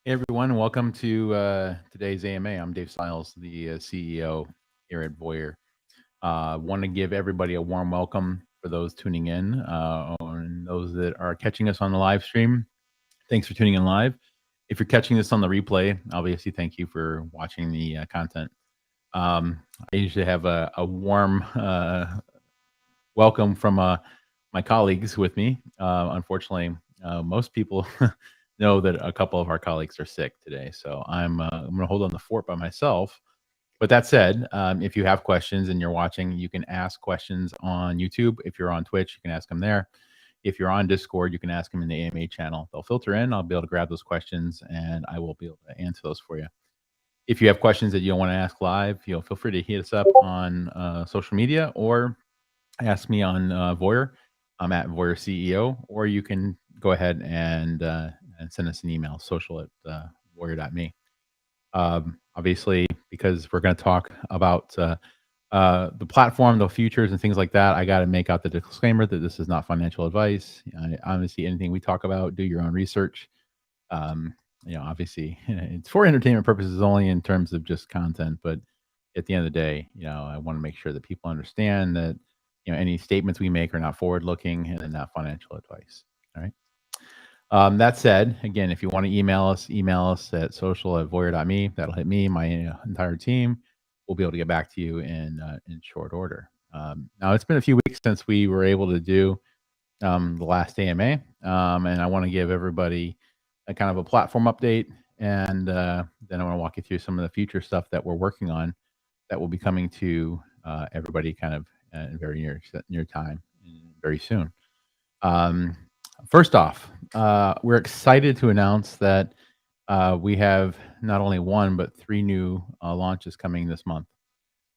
Hey everyone, welcome to today's AMA. I'm Dave Stiles, the CEO here at VOYR. Want to give everybody a warm welcome for those tuning in and those that are catching us on the live stream. Thanks for tuning in live. If you're catching this on the replay, obviously thank you for watching the content. I usually have a warm welcome from my colleagues with me. Unfortunately, most people know that a couple of our colleagues are sick today, so I'm going to hold on the fort by myself. But that said, if you have questions and you're watching, you can ask questions on YouTube. If you're on Twitch, you can ask them there. If you're on Discord, you can ask them in the AMA channel. They'll filter in. I'll be able to grab those questions, and I will be able to answer those for you. If you have questions that you don't want to ask live, feel free to hit us up on social media or ask me on VOYR. I'm at VOYR CEO, or you can go ahead and send us an email, social@voyr.me. Obviously, because we're going to talk about the platform, the futures, and things like that, I got to make out the disclaimer that this is not financial advice. Honestly, anything we talk about, do your own research. Obviously, it's for entertainment purposes only in terms of just content. But at the end of the day, I want to make sure that people understand that any statements we make are not forward-looking and they're not financial advice. All right. That said, again, if you want to email us at social@voyr.me. That'll hit me, my entire team. We'll be able to get back to you in short order. Now, it's been a few weeks since we were able to do the last AMA, and I want to give everybody a kind of a platform update, and then I want to walk you through some of the future stuff that we're working on that will be coming to everybody kind of in very near time, very soon. First off, we're excited to announce that we have not only one, but 3 new launches coming this month.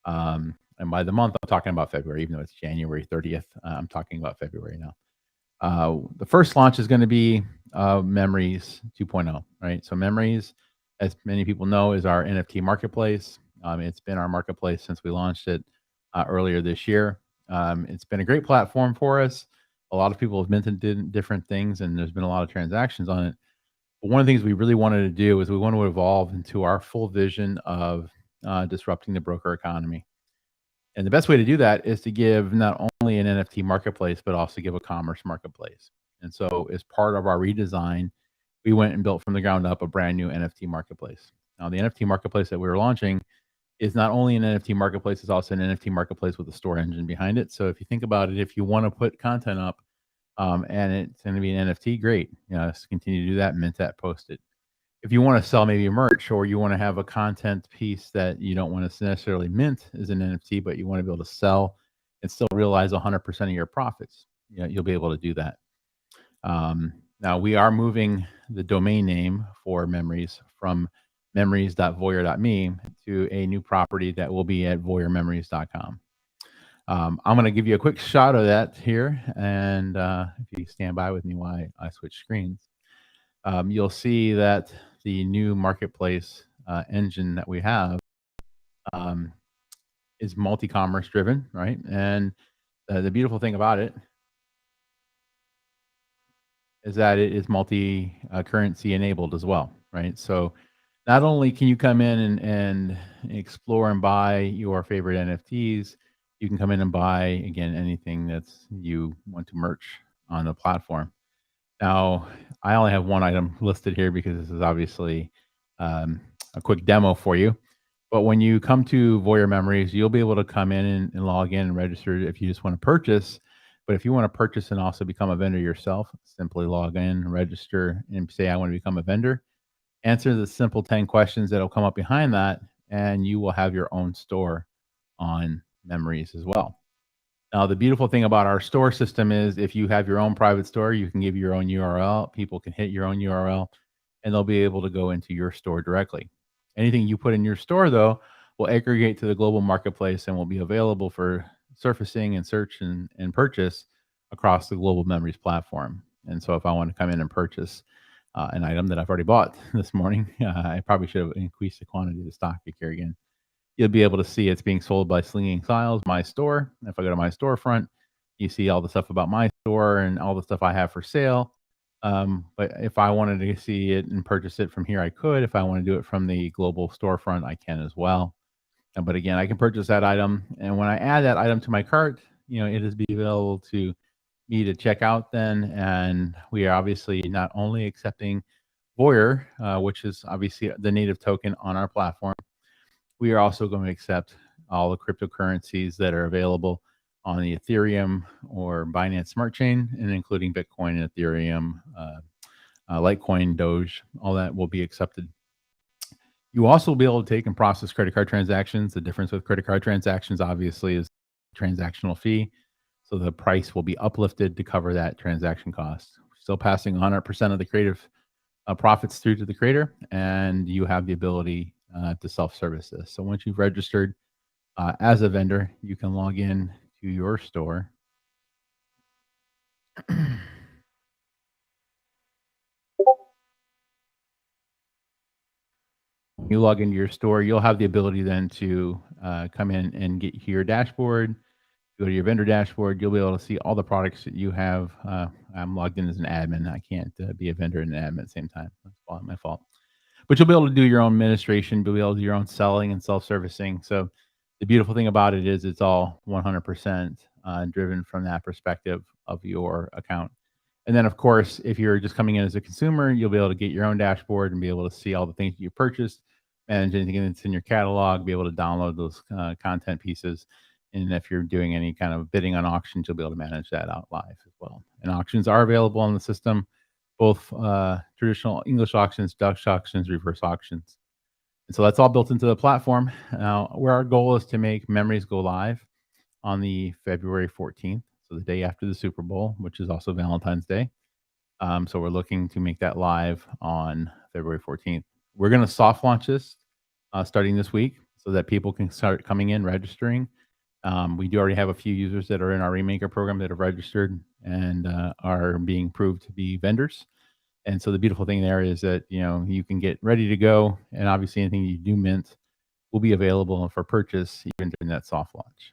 And by the month, I'm talking about February, even though it's January 30th. I'm talking about February now. The first launch is going to be Memories 2.0, right? So Memories, as many people know, is our NFT marketplace. It's been our marketplace since we launched it earlier this year. It's been a great platform for us. A lot of people have minted different things, and there's been a lot of transactions on it. But one of the things we really wanted to do is we want to evolve into our full vision of disrupting the broker economy. And the best way to do that is to give not only an NFT marketplace, but also give a commerce marketplace. And so as part of our redesign, we went and built from the ground up a brand new NFT marketplace. Now, the NFT marketplace that we were launching is not only an NFT marketplace, it's also an NFT marketplace with a store engine behind it. So if you think about it, if you want to put content up and it's going to be an NFT, great. Just continue to do that, mint that, post it. If you want to sell maybe merch, or you want to have a content piece that you don't want to necessarily mint as an NFT, but you want to be able to sell and still realize 100% of your profits, you'll be able to do that. Now, we are moving the domain name for Memories from memories.voyr.me to a new property that will be at voyrmemories.com. I'm going to give you a quick shot of that here, and if you stand by with me while I switch screens, you'll see that the new marketplace engine that we have is multi-commerce driven, right? And the beautiful thing about it is that it is multi-currency enabled as well, right? So not only can you come in and explore and buy your favorite NFTs, you can come in and buy, again, anything that's you want to merch on the platform. Now, I only have one item listed here because this is obviously a quick demo for you. But when you come to VOYR Memories, you'll be able to come in and log in and register if you just want to purchase. But if you want to purchase and also become a vendor yourself, simply log in, register, and say, I want to become a vendor. Answer the simple 10 questions that will come up behind that, and you will have your own store on Memories as well. Now, the beautiful thing about our store system is if you have your own private store, you can give your own URL. People can hit your own URL, and they'll be able to go into your store directly. Anything you put in your store, though, will aggregate to the global marketplace and will be available for surfacing and search and purchase across the global Memories platform. And so if I want to come in and purchase an item that I've already bought this morning, I probably should have increased the quantity of the stock I carry again. You'll be able to see it's being sold by Slinging Styles, my store. If I go to my storefront, you see all the stuff about my store and all the stuff I have for sale. But if I wanted to see it and purchase it from here, I could. If I want to do it from the global storefront, I can as well. But again, I can purchase that item, and when I add that item to my cart, it is be available to me to check out then. And we are obviously not only accepting VOYR, which is obviously the native token on our platform, we are also going to accept all the cryptocurrencies that are available on the Ethereum or Binance Smart Chain, and including Bitcoin and Ethereum, Litecoin, Doge, all that will be accepted. You also will be able to take and process credit card transactions. The difference with credit card transactions, obviously, is transactional fee. So the price will be uplifted to cover that transaction cost. Still passing 100% of the creative profits through to the creator, and you have the ability to self-service this. So once you've registered as a vendor, you can log in to your store. You log into your store, you'll have the ability then to come in and get your dashboard. Go to your vendor dashboard, you'll be able to see all the products that you have. I'm logged in as an admin. I can't be a vendor and an admin at the same time. That's my fault. But you'll be able to do your own administration, you'll be able to do your own selling and self-servicing. So the beautiful thing about it is it's all 100% driven from that perspective of your account. And then, of course, if you're just coming in as a consumer, you'll be able to get your own dashboard and be able to see all the things that you purchased, manage anything that's in your catalog, be able to download those content pieces. And if you're doing any kind of bidding on auctions, you'll be able to manage that out live as well. And auctions are available on the system, both traditional English auctions, Dutch auctions, reverse auctions. And so that's all built into the platform. Now, where our goal is to make Memories go live on the February 14th, so the day after the Super Bowl, which is also Valentine's Day. So we're looking to make that live on February 14th. We're going to soft launch this starting this week so that people can start coming in, registering. We do already have a few users that are in our Remaker program that have registered and are being proved to be vendors. And so the beautiful thing there is that, you can get ready to go, and obviously anything you do mint will be available for purchase even during that soft launch,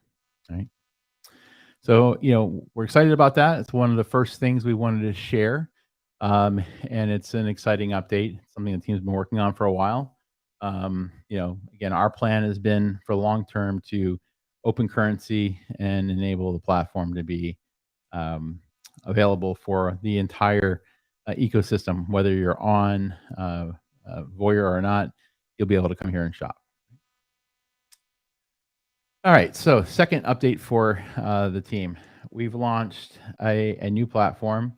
right? So, we're excited about that. It's one of the first things we wanted to share. And it's an exciting update, something the team's been working on for a while. Again, our plan has been for long term to open currency and enable the platform to be available for the entire ecosystem, whether you're on VOYR or not, you'll be able to come here and shop. All right, so second update for the team. We've launched a new platform.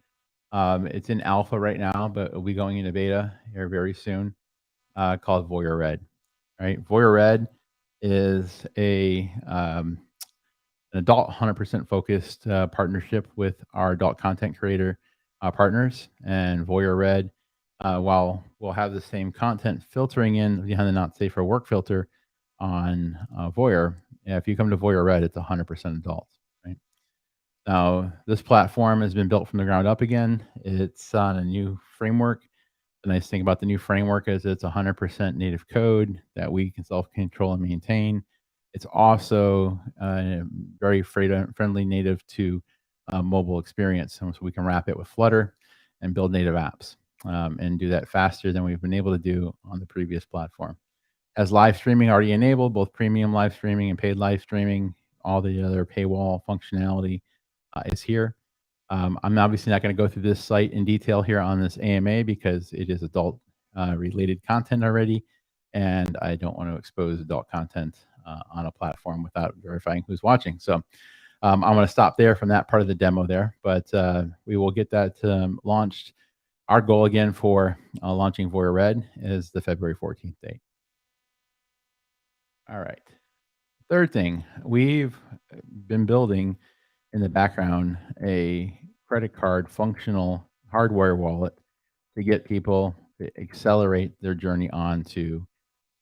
It's in alpha right now, but it'll be going into beta here very soon, called VOYR Red. Right, VOYR Red is an adult 100% focused partnership with our adult content creator partners. And VOYR Red, while we'll have the same content filtering in behind the not safe for work filter on VOYR, if you come to VOYR Red, it's 100% adult. Right? Now, this platform has been built from the ground up again. It's on a new framework. The nice thing about the new framework is it's 100% native code that we can self-control and maintain. It's also very friendly native to mobile experience. So we can wrap it with Flutter and build native apps and do that faster than we've been able to do on the previous platform. Has live streaming already enabled, both premium live streaming and paid live streaming. All the other paywall functionality is here. I'm obviously not going to go through this site in detail here on this AMA because it is adult related content already, and I don't want to expose adult content on a platform without verifying who's watching. So I'm going to stop there from that part of the demo there, but we will get that launched. Our goal again for launching VOYR Red is the February 14th date. All right. Third thing, we've been building in the background a credit card functional hardware wallet to get people to accelerate their journey onto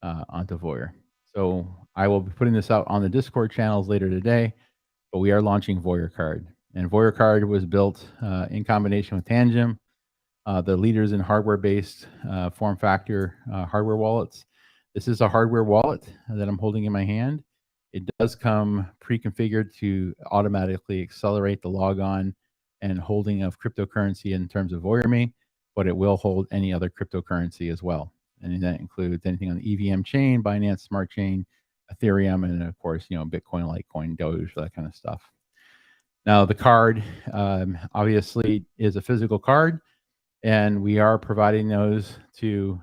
VOYR. So I will be putting this out on the Discord channels later today, but we are launching VOYR Card. And VOYR Card was built in combination with Tangem, the leaders in hardware-based form factor hardware wallets. This is a hardware wallet that I'm holding in my hand. It does come pre-configured to automatically accelerate the logon and holding of cryptocurrency in terms of VOYR AMA. but it will hold any other cryptocurrency as well. And that includes anything on the EVM chain, Binance Smart Chain, Ethereum, and of course, Bitcoin, Litecoin, Doge, that kind of stuff. Now, the card obviously is a physical card, and we are providing those to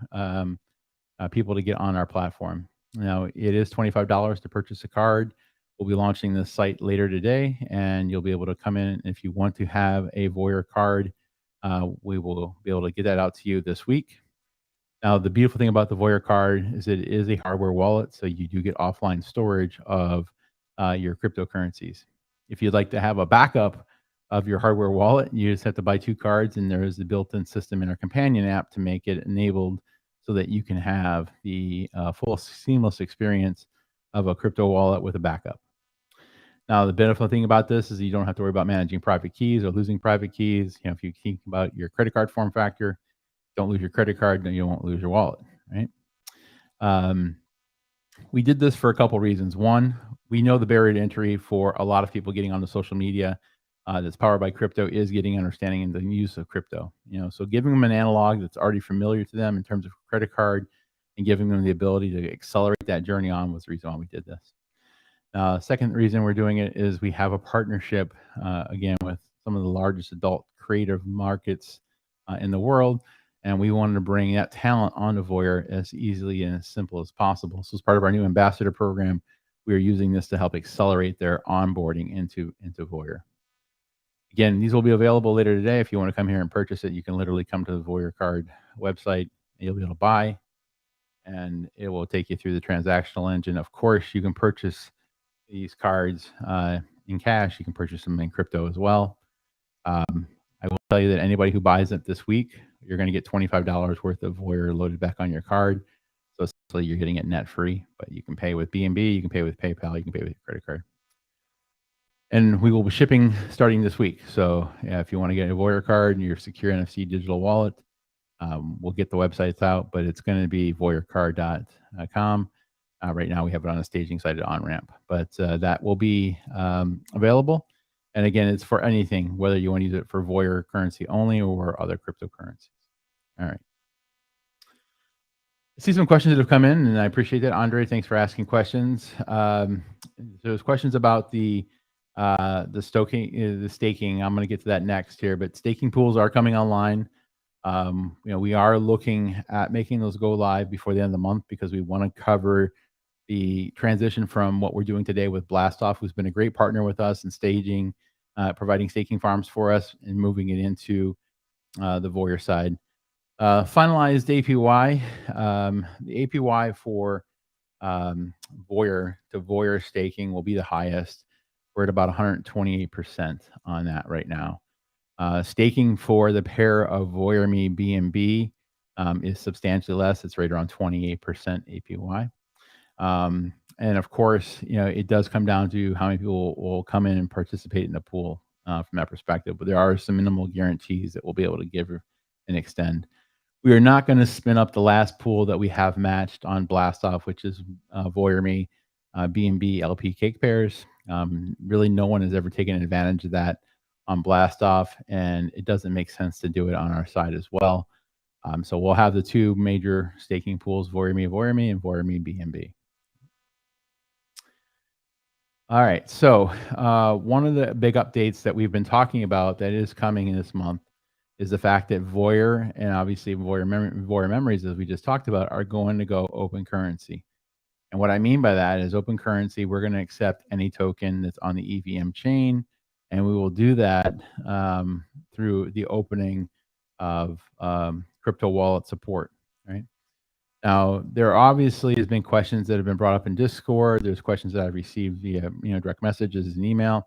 people to get on our platform. Now, it is $25 to purchase a card. We'll be launching this site later today, and you'll be able to come in. If you want to have a VOYR card, we will be able to get that out to you this week. Now, the beautiful thing about the VOYR card is it is a hardware wallet, so you do get offline storage of your cryptocurrencies. If you'd like to have a backup of your hardware wallet, you just have to buy 2 cards, and there is a built-in system in our companion app to make it enabled so that you can have the full seamless experience of a crypto wallet with a backup. Now, the benefit thing about this is you don't have to worry about managing private keys or losing private keys. If you think about your credit card form factor, don't lose your credit card, then you won't lose your wallet, right? We did this for a couple reasons. One, we know the barrier to entry for a lot of people getting onto social media that's powered by crypto is getting understanding in the use of crypto. So giving them an analog that's already familiar to them in terms of credit card and giving them the ability to accelerate that journey on was the reason why we did this. Second reason we're doing it is we have a partnership, again, with some of the largest adult creative markets in the world. And we wanted to bring that talent onto VOYR as easily and as simple as possible. So as part of our new ambassador program, we are using this to help accelerate their onboarding into VOYR. Again, these will be available later today. If you want to come here and purchase it, you can literally come to the VOYR card website. You'll be able to buy, and it will take you through the transactional engine. Of course, you can purchase these cards in cash. You can purchase them in crypto as well. I will tell you that anybody who buys it this week, you're going to get $25 worth of VOYR loaded back on your card. So essentially, you're getting it net free, but you can pay with BNB, you can pay with PayPal, you can pay with your credit card. And we will be shipping starting this week. So if you want to get a VOYR card and your secure NFC digital wallet, we'll get the websites out, but it's going to be voyrcard.com. Right now, we have it on a staging site at OnRamp, but that will be available. And again, it's for anything, whether you want to use it for VOYR currency only or other cryptocurrencies. All right. I see some questions that have come in, and I appreciate that. Andre, thanks for asking questions. There's questions about the staking. I'm going to get to that next here, but staking pools are coming online. We are looking at making those go live before the end of the month because we want to cover the transition from what we're doing today with Blastoff, who's been a great partner with us in staging, providing staking farms for us and moving it into the VOYR side. Finalized APY. The APY for VOYR to VOYR staking will be the highest. We're at about 128% on that right now. Staking for the pair of VOYR AMA BNB is substantially less. It's right around 28% APY. And of course, it does come down to how many people will come in and participate in the pool from that perspective. But there are some minimal guarantees that we'll be able to give and extend. We are not going to spin up the last pool that we have matched on Blastoff, which is VOYR AMA BNB LP cake pairs. Really, no one has ever taken advantage of that on Blastoff, and it doesn't make sense to do it on our side as well. So we'll have the 2 major staking pools, VOYR AMA, and VOYR AMA BNB. All right, so one of the big updates that we've been talking about that is coming in this month is the fact that VOYR and obviously VOYR memories, as we just talked about, are going to go open currency. And what I mean by that is open currency, we're going to accept any token that's on the EVM chain, and we will do that through the opening of crypto wallet support, right? Now, there obviously has been questions that have been brought up in Discord. There's questions that I've received via direct messages and email.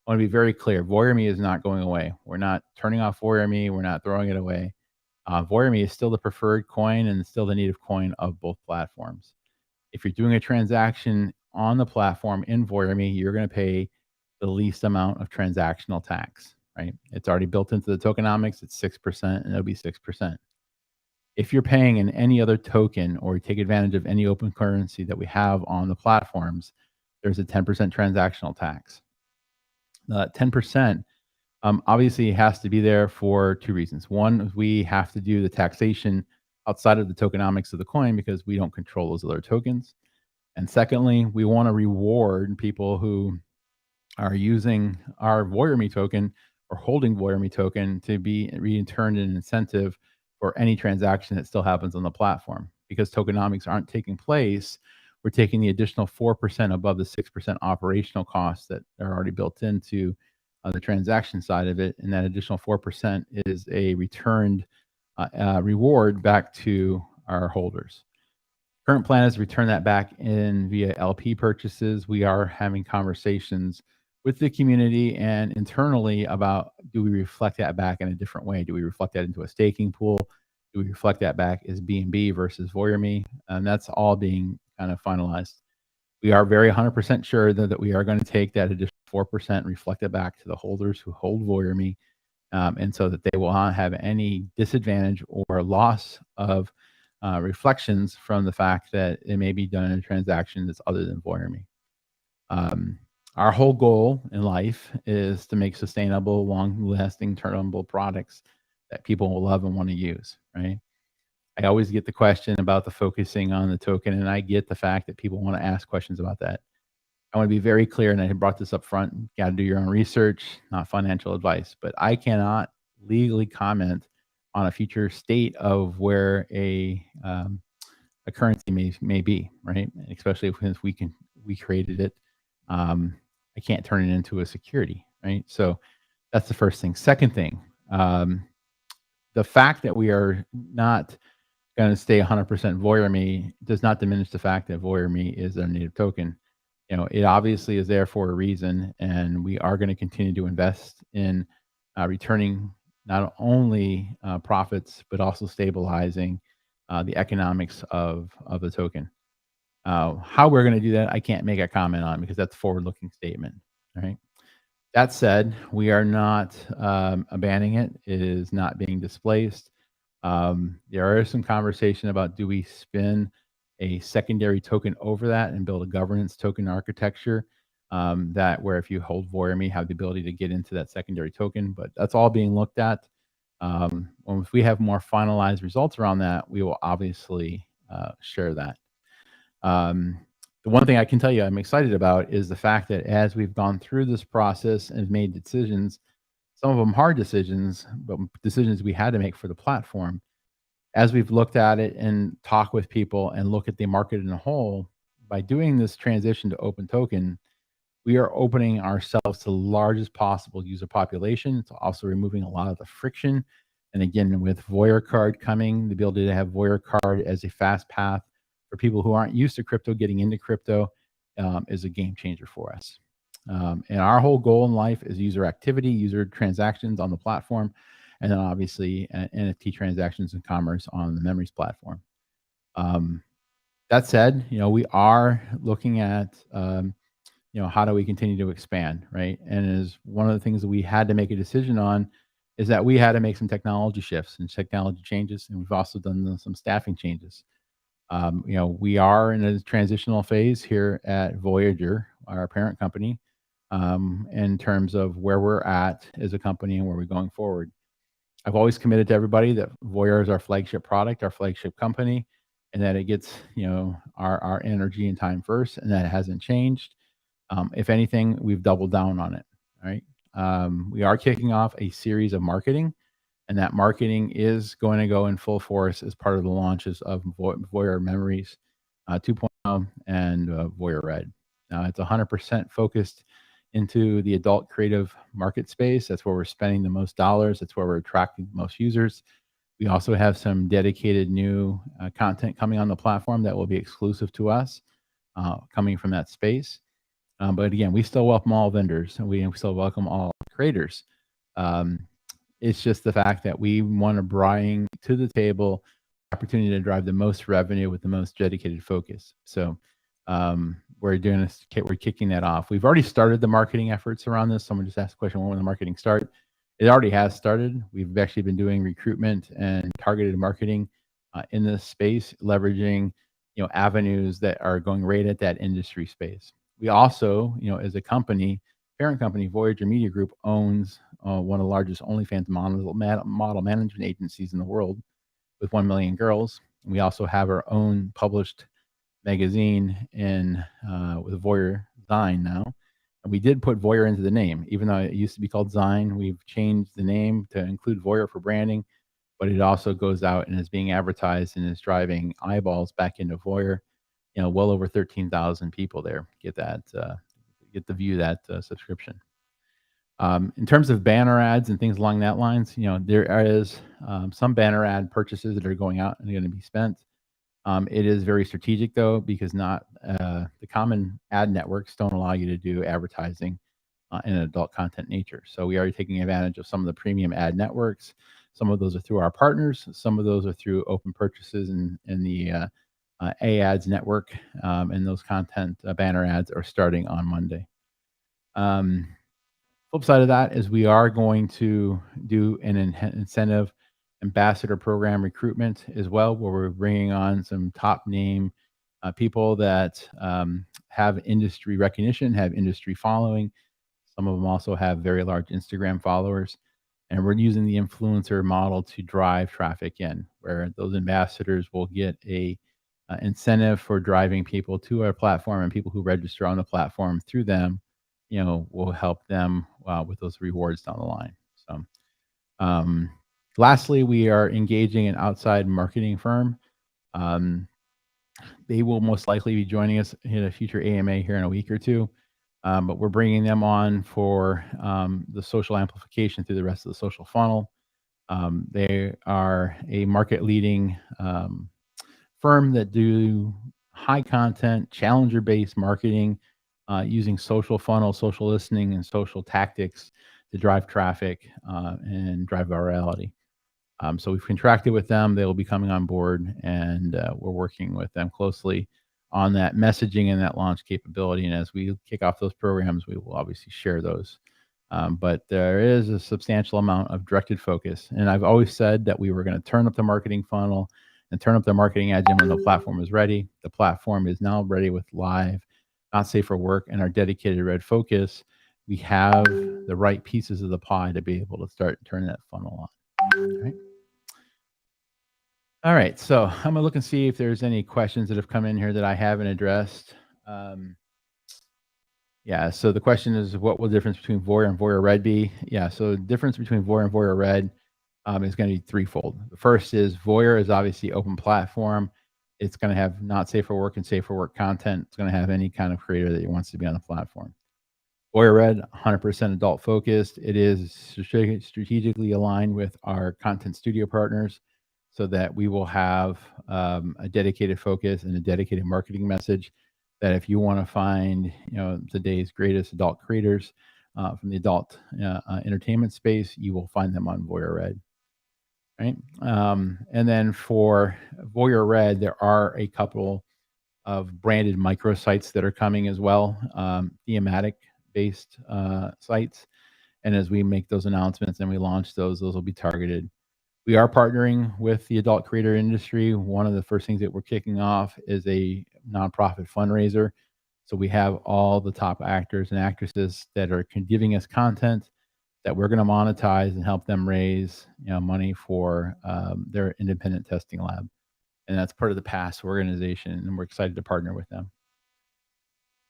I want to be very clear. VOYR AMA is not going away. We're not turning off VOYR AMA. We're not throwing it away. VOYR AMA is still the preferred coin and still the native coin of both platforms. If you're doing a transaction on the platform in VOYR AMA, you're going to pay the least amount of transactional tax, right? It's already built into the tokenomics. It's 6%, and it'll be 6%. If you're paying in any other token or take advantage of any open currency that we have on the platforms, there's a 10% transactional tax. 10% Obviously, it has to be there for two reasons. One, we have to do the taxation outside of the tokenomics of the coin because we don't control those other tokens. And secondly, we want to reward people who are using our VOYR AMA token or holding VOYR AMA token to be returned an incentive for any transaction that still happens on the platform. Because tokenomics aren't taking place, we're taking the additional 4% above the 6% operational costs that are already built into the transaction side of it. And that additional 4% is a returned reward back to our holders. Current plan is to return that back in via LP purchases. We are having conversations with the community and internally about, do we reflect that back in a different way? Do we reflect that into a staking pool? Do we reflect that back as BNB versus VOYR AMA? And that's all being kind of finalized. We are very 100% sure that we are going to take that additional 4%, reflect it back to the holders who hold VOYR AMA, and so that they will not have any disadvantage or loss of reflections from the fact that it may be done in a transaction that's other than VOYR AMA. Our whole goal in life is to make sustainable, long-lasting, turnable products that people will love and want to use, right? I always get the question about the focusing on the token, and I get the fact that people want to ask questions about that. I want to be very clear, and I brought this up front. You got to do your own research, not financial advice. But I cannot legally comment on a future state of where a currency may be, right? Especially since we created it. I can't turn it into a security, right? So that's the first thing. Second thing, the fact that we are not going to stay 100% VOYR AMA does not diminish the fact that VOYR AMA is a native token. You know, it obviously is there for a reason, and we are going to continue to invest in returning not only profits but also stabilizing the economics of the token. How we're going to do that, I can't make a comment on because that's a forward-looking statement. Right. That said, we are not abandoning it. It is not being displaced. There is some conversation about, do we spin a secondary token over that and build a governance token architecture that where if you hold VOYR AMA, have the ability to get into that secondary token. But that's all being looked at. If we have more finalized results around that, we will obviously share that. The one thing I can tell you I'm excited about is the fact that as we've gone through this process and made decisions, some of them hard decisions, but decisions we had to make for the platform, as we've looked at it and talked with people and look at the market in a whole, by doing this transition to open token, we are opening ourselves to the largest possible user population. It's also removing a lot of the friction. And again, with VOYR card coming, the ability to have VOYR card as a fast path for people who aren't used to crypto, getting into crypto is a game changer for us. And our whole goal in life is user activity, user transactions on the platform, and then obviously NFT transactions and commerce on the Memories platform. That said, we are looking at, how do we continue to expand, right? And as one of the things that we had to make a decision on is that we had to make some technology shifts and technology changes, and we've also done some staffing changes. We are in a transitional phase here at Voyager, our parent company, in terms of where we're at as a company and where we're going forward. I've always committed to everybody that VOYR is our flagship product, our flagship company, and that it gets, our energy and time first, and that hasn't changed. If anything, we've doubled down on it. All right. We are kicking off a series of marketing, and that marketing is going to go in full force as part of the launches of VOYR Memories 2.0 and VOYR Red. Now, it's 100% focused into the adult creative market space. That's where we're spending the most dollars. That's where we're attracting the most users. We also have some dedicated new content coming on the platform that will be exclusive to us, coming from that space. But again, we still welcome all vendors, and we still welcome all creators. It's just the fact that we want to bring to the table opportunity to drive the most revenue with the most dedicated focus. So we're doing this. We're kicking that off. We've already started the marketing efforts around this. Someone just asked a question: when will the marketing start? It already has started. We've actually been doing recruitment and targeted marketing in this space, leveraging avenues that are going right at that industry space. We also, as a company, parent company, Voyager Media Group owns one of the largest OnlyFans model management agencies in the world with 1 million girls. We also have our own published magazine in with VOYR Zine now. And we did put VOYR into the name, even though it used to be called Zine. We've changed the name to include VOYR for branding, but it also goes out and is being advertised and is driving eyeballs back into VOYR. Well over 13,000 people there get to view that subscription. In terms of banner ads and things along that lines, there is some banner ad purchases that are going out and going to be spent. It is very strategic though, because not the common ad networks don't allow you to do advertising in an adult content nature. So we are taking advantage of some of the premium ad networks. Some of those are through our partners. Some of those are through open purchases in the ads network, and those content banner ads are starting on Monday. Flip side of that is we are going to do an incentive ambassador program recruitment as well, where we're bringing on some top name people that have industry recognition, have industry following. Some of them also have very large Instagram followers. And we're using the influencer model to drive traffic in, where those ambassadors will get a incentive for driving people to our platform, and people who register on the platform through them, will help them with those rewards down the line. So, lastly, we are engaging an outside marketing firm. They will most likely be joining us in a future AMA here in a week or two. But we're bringing them on for the social amplification through the rest of the social funnel. They are a market leading firm that do high content, challenger based marketing using social funnel, social listening, and social tactics to drive traffic and drive virality. So we've contracted with them. They will be coming on board, and we're working with them closely on that messaging and that launch capability. And as we kick off those programs, we will obviously share those. But there is a substantial amount of directed focus. And I've always said that we were going to turn up the marketing funnel and turn up the marketing engine when the platform is ready. The platform is now ready with live, not safe for work, and our dedicated red focus. We have the right pieces of the pie to be able to start turning that funnel on. All right. All right, so I'm gonna look and see if there's any questions that have come in here that I haven't addressed. Yeah, so the question is, what will the difference between VOYR and VOYR Red be? Yeah, so the difference between VOYR and VOYR Red is going to be threefold. The first is VOYR is obviously open platform. It's going to have not safe for work and safe for work content. It's going to have any kind of creator that wants to be on the platform. VOYR Red, 100% adult focused. It is strategically aligned with our content studio partners, so that we will have a dedicated focus and a dedicated marketing message that if you want to find, today's greatest adult creators from the adult entertainment space, you will find them on VOYR Red. Right. And then for VOYR Red, there are a couple of branded microsites that are coming as well, thematic based sites. And as we make those announcements and we launch those will be targeted. We are partnering with the adult creator industry. One of the first things that we're kicking off is a nonprofit fundraiser. So we have all the top actors and actresses that are giving us content that we're going to monetize and help them raise money for their independent testing lab. And that's part of the PASS organization, and we're excited to partner with them.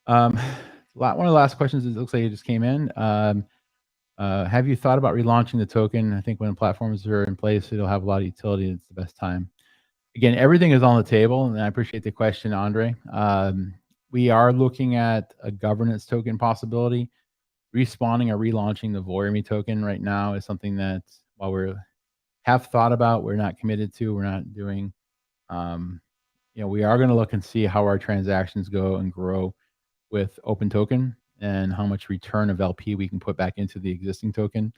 One of the last questions, it looks like it just came in. Have you thought about relaunching the token? I think when platforms are in place, it'll have a lot of utility. It's the best time. Again, everything is on the table, and I appreciate the question, Andre. We are looking at a governance token possibility. Respawning or relaunching the VOYR AMA token right now is something that, while we have thought about, we're not committed to, we're not doing. We are going to look and see how our transactions go and grow with open token, and how much return of LP we can put back into the existing token.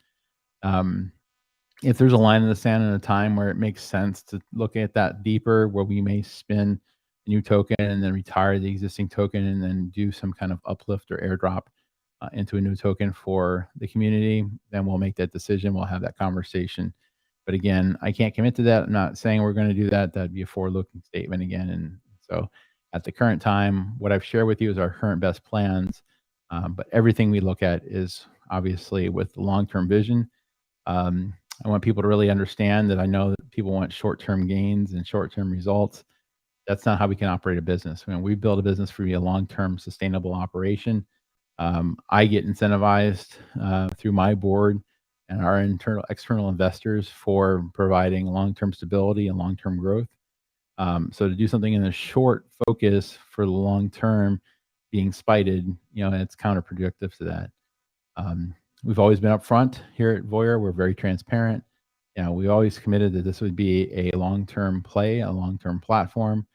If there's a line in the sand and a time where it makes sense to look at that deeper, where we may spin a new token and then retire the existing token and then do some kind of uplift or airdrop into a new token for the community, then we'll make that decision. We'll have that conversation. But again, I can't commit to that. I'm not saying we're going to do that. That'd be a forward-looking statement again. And so at the current time, what I've shared with you is our current best plans. But everything we look at is obviously, with the long-term vision. I want people to really understand that I know that people want short-term gains and short-term results. That's not how we can operate a business. When we build a business for a long-term sustainable operation, I get incentivized through my board and our external investors for providing long-term stability and long-term growth. So to do something in the short focus for the long term, being spited, it's counterproductive to that. We've always been upfront here at VOYR. We're very transparent. We always committed that this would be a long-term play, a long-term platform,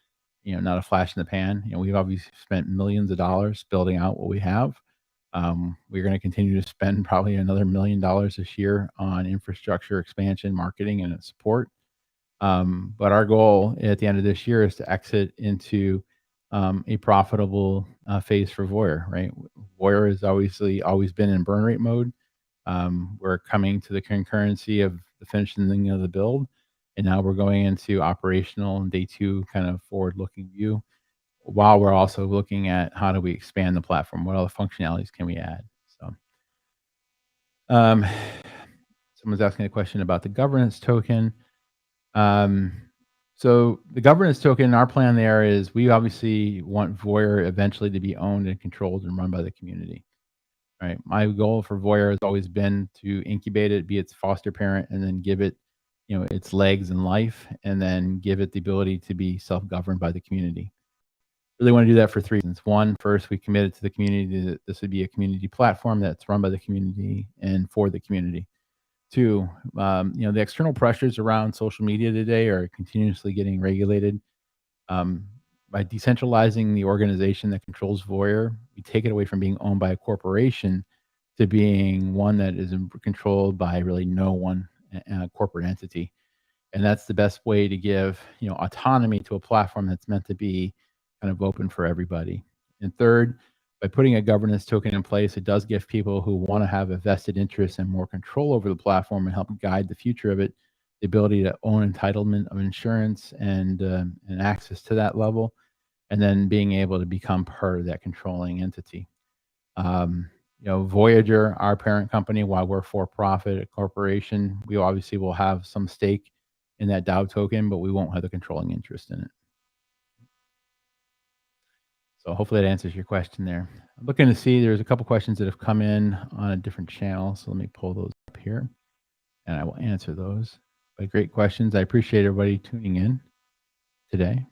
not a flash in the pan. We've obviously spent millions of dollars building out what we have. We're going to continue to spend probably another $1 million this year on infrastructure expansion, marketing, and support. But our goal at the end of this year is to exit into a profitable phase for VOYR, right? VOYR has obviously always been in burn rate mode. We're coming to the concurrency of the finishing of the build, and now we're going into operational and day two kind of forward-looking view, while we're also looking at how do we expand the platform, what other functionalities can we add. So, someone's asking a question about the governance token. So the governance token, our plan there is we obviously want VOYR eventually to be owned and controlled and run by the community. Right. My goal for VOYR has always been to incubate it, be its foster parent, and then give it, its legs and life, and then give it the ability to be self-governed by the community. Really want to do that for 3 reasons. One, first, we committed to the community that this would be a community platform that's run by the community and for the community. Two, the external pressures around social media today are continuously getting regulated. By decentralizing the organization that controls VOYR, we take it away from being owned by a corporation to being one that is controlled by really no one corporate entity. And that's the best way to give autonomy to a platform that's meant to be kind of open for everybody. And third, by putting a governance token in place, it does give people who want to have a vested interest and more control over the platform and help guide the future of it, the ability to own entitlement of insurance and access to that level, and then being able to become part of that controlling entity. Voyager, our parent company, while we're for-profit, a corporation, we obviously will have some stake in that DAO token, but we won't have the controlling interest in it. So hopefully that answers your question there. I'm looking to see, there's a couple questions that have come in on a different channel. So let me pull those up here and I will answer those. But great questions. I appreciate everybody tuning in today.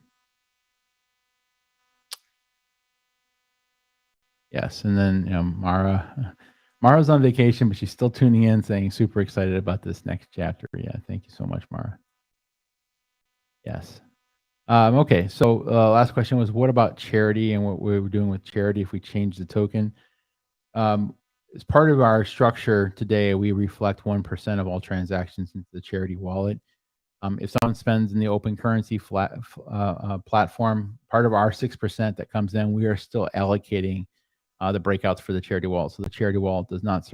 Yes. And then, Mara's on vacation, but she's still tuning in saying super excited about this next chapter. Yeah. Thank you so much, Mara. Yes. Okay, so last question was, what about charity and what we were doing with charity if we change the token? As part of our structure today, we reflect 1% of all transactions into the charity wallet. If someone spends in the open currency platform, part of our 6% that comes in, we are still allocating the breakouts for the charity wallet. So the charity wallet does not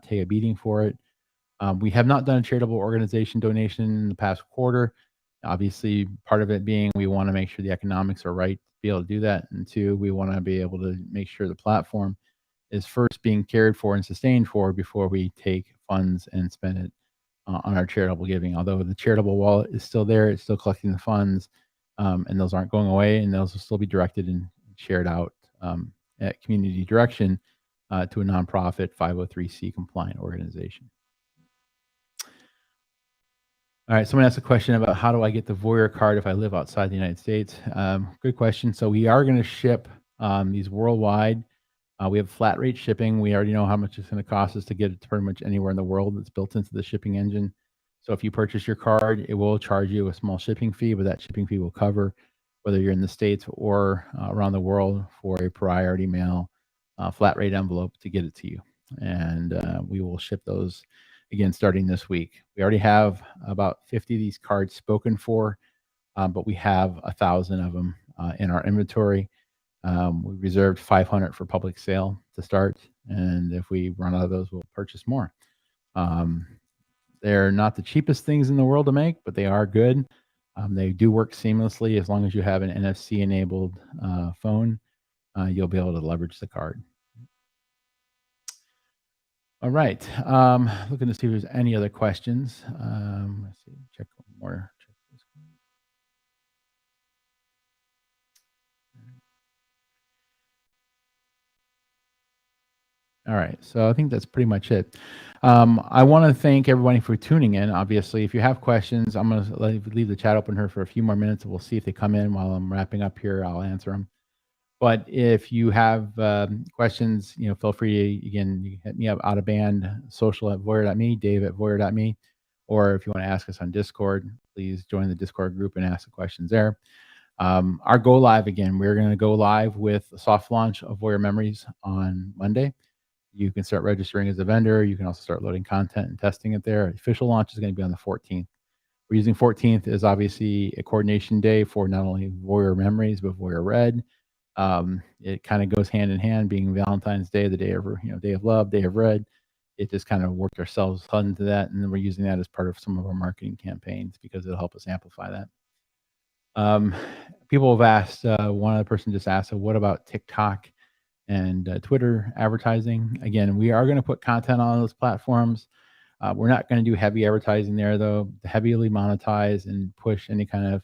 take a beating for it. We have not done a charitable organization donation in the past quarter. Obviously, part of it being we want to make sure the economics are right to be able to do that. And two, we want to be able to make sure the platform is first being cared for and sustained for before we take funds and spend it on our charitable giving. Although the charitable wallet is still there, it's still collecting the funds, and those aren't going away, and those will still be directed and shared out at community direction to a nonprofit 503c compliant organization. All right, someone asked a question about how do I get the VOYR card if I live outside the United States? Good question. So we are going to ship these worldwide. We have flat rate shipping. We already know how much it's going to cost us to get it to pretty much anywhere in the world. That's built into the shipping engine. So if you purchase your card, it will charge you a small shipping fee, but that shipping fee will cover whether you're in the States or around the world for a priority mail flat rate envelope to get it to you. And we will ship those again starting this week. We already have about 50 of these cards spoken for, but we have 1,000 of them in our inventory. We reserved 500 for public sale to start, and if we run out of those, we'll purchase more. They're not the cheapest things in the world to make, but they are good. They do work seamlessly as long as you have an NFC enabled phone. You'll be able to leverage the card. All right. Looking to see if there's any other questions. Let's see. Check one more. Check this one. All right. So I think that's pretty much it. I want to thank everybody for tuning in. Obviously, if you have questions, I'm going to leave the chat open here for a few more minutes. We'll see if they come in while I'm wrapping up here. I'll answer them. But if you have questions, feel free to, again, you can hit me up out of band, social at voyr.me, Dave at voyr.me. Or if you want to ask us on Discord, please join the Discord group and ask the questions there. Our go live, again, we're going to go live with a soft launch of VOYR Memories on Monday. You can start registering as a vendor. You can also start loading content and testing it there. Official launch is going to be on the 14th. We're using 14th as obviously a coordination day for not only VOYR Memories, but VOYR Red. It kind of goes hand in hand, being Valentine's Day, the day of, day of love, day of red. It just kind of worked ourselves into that. And then we're using that as part of some of our marketing campaigns because it'll help us amplify that. People have asked, one other person just asked, so what about TikTok and Twitter advertising? Again, we are going to put content on those platforms. We're not going to do heavy advertising there, though. Heavily monetize and push any kind of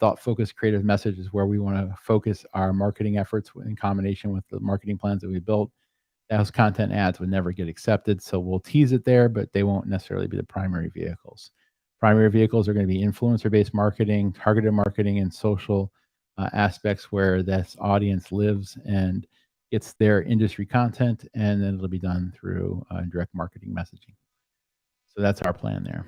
thought-focused creative message is where we want to focus our marketing efforts in combination with the marketing plans that we built. Those content ads would never get accepted, so we'll tease it there, but they won't necessarily be the primary vehicles. Primary vehicles are going to be influencer-based marketing, targeted marketing, and social aspects where this audience lives and gets their industry content, and then it'll be done through direct marketing messaging. So that's our plan there.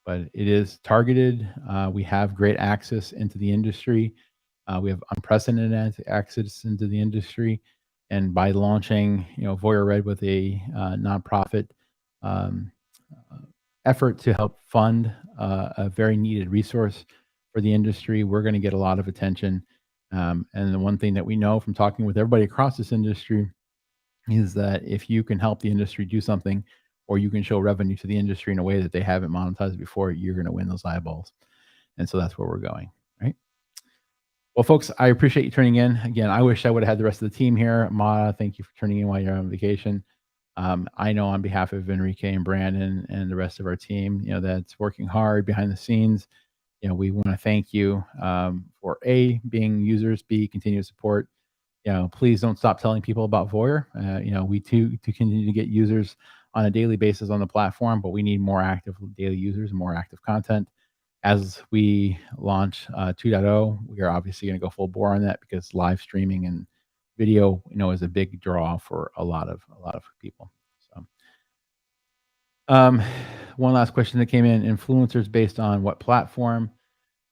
But it is targeted. We have great access into the industry. We have unprecedented access into the industry. And by launching, VOYR Red with a nonprofit effort to help fund a very needed resource for the industry, we're going to get a lot of attention. And the one thing that we know from talking with everybody across this industry is that if you can help the industry do something, or you can show revenue to the industry in a way that they haven't monetized before, you're going to win those eyeballs. And so that's where we're going, right? Well, folks, I appreciate you tuning in. Again, I wish I would have had the rest of the team here. Ma, thank you for turning in while you're on vacation. I know on behalf of Enrique and Brandon and the rest of our team, that's working hard behind the scenes. We want to thank you for A, being users, B, continue to support. Please don't stop telling people about VOYR. We to continue to get users on a daily basis on the platform, but we need more active daily users and more active content. As we launch 2.0, we are obviously going to go full bore on that because live streaming and video, is a big draw for a lot of people. So, one last question that came in: influencers based on what platform?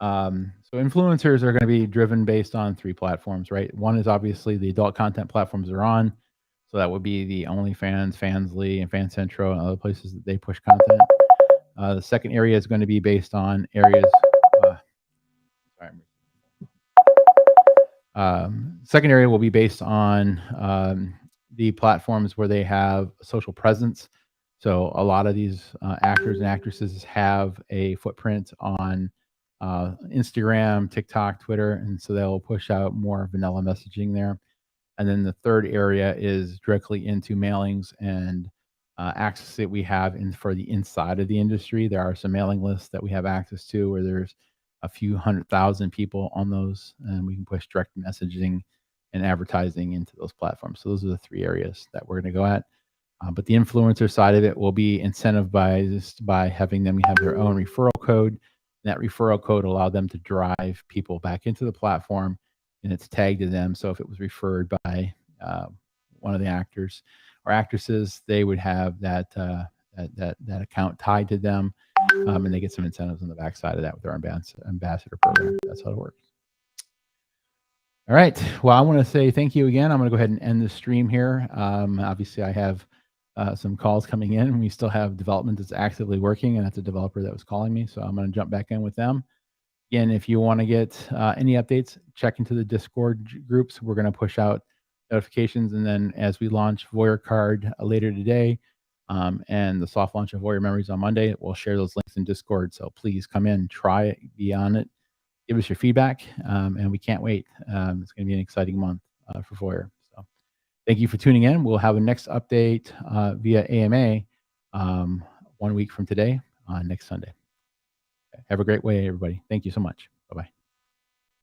So influencers are going to be driven based on 3 platforms, right? One is obviously the adult content platforms they're on. So that would be the OnlyFans, Fansly, and FanCentro, and other places that they push content. The second area is going to be based on areas. Second area will be based on the platforms where they have social presence. So a lot of these actors and actresses have a footprint on Instagram, TikTok, Twitter, and so they'll push out more vanilla messaging there. And then the third area is directly into mailings and access that we have for the inside of the industry. There are some mailing lists that we have access to where there's a few 100,000 people on those, and we can push direct messaging and advertising into those platforms. So those are the 3 areas that we're going to go at. But the influencer side of it will be incentivized by having them have their own referral code. And that referral code allow them to drive people back into the platform, and it's tagged to them. So if it was referred by one of the actors or actresses, they would have that account tied to them, and they get some incentives on the backside of that with their ambassador program. That's how it works. All right. Well, I want to say thank you again. I'm going to go ahead and end the stream here. Obviously, I have some calls coming in. We still have development that's actively working, and that's a developer that was calling me. So I'm going to jump back in with them. Again, if you want to get any updates, check into the Discord groups. We're going to push out notifications. And then as we launch VOYR Card later today and the soft launch of VOYR Memories on Monday, we'll share those links in Discord. So please come in, try it, be on it, give us your feedback. And we can't wait. It's going to be an exciting month for VOYR. So Thank you for tuning in. We'll have a next update via AMA 1 week from today on next Sunday. Have a great way, everybody. Thank you so much.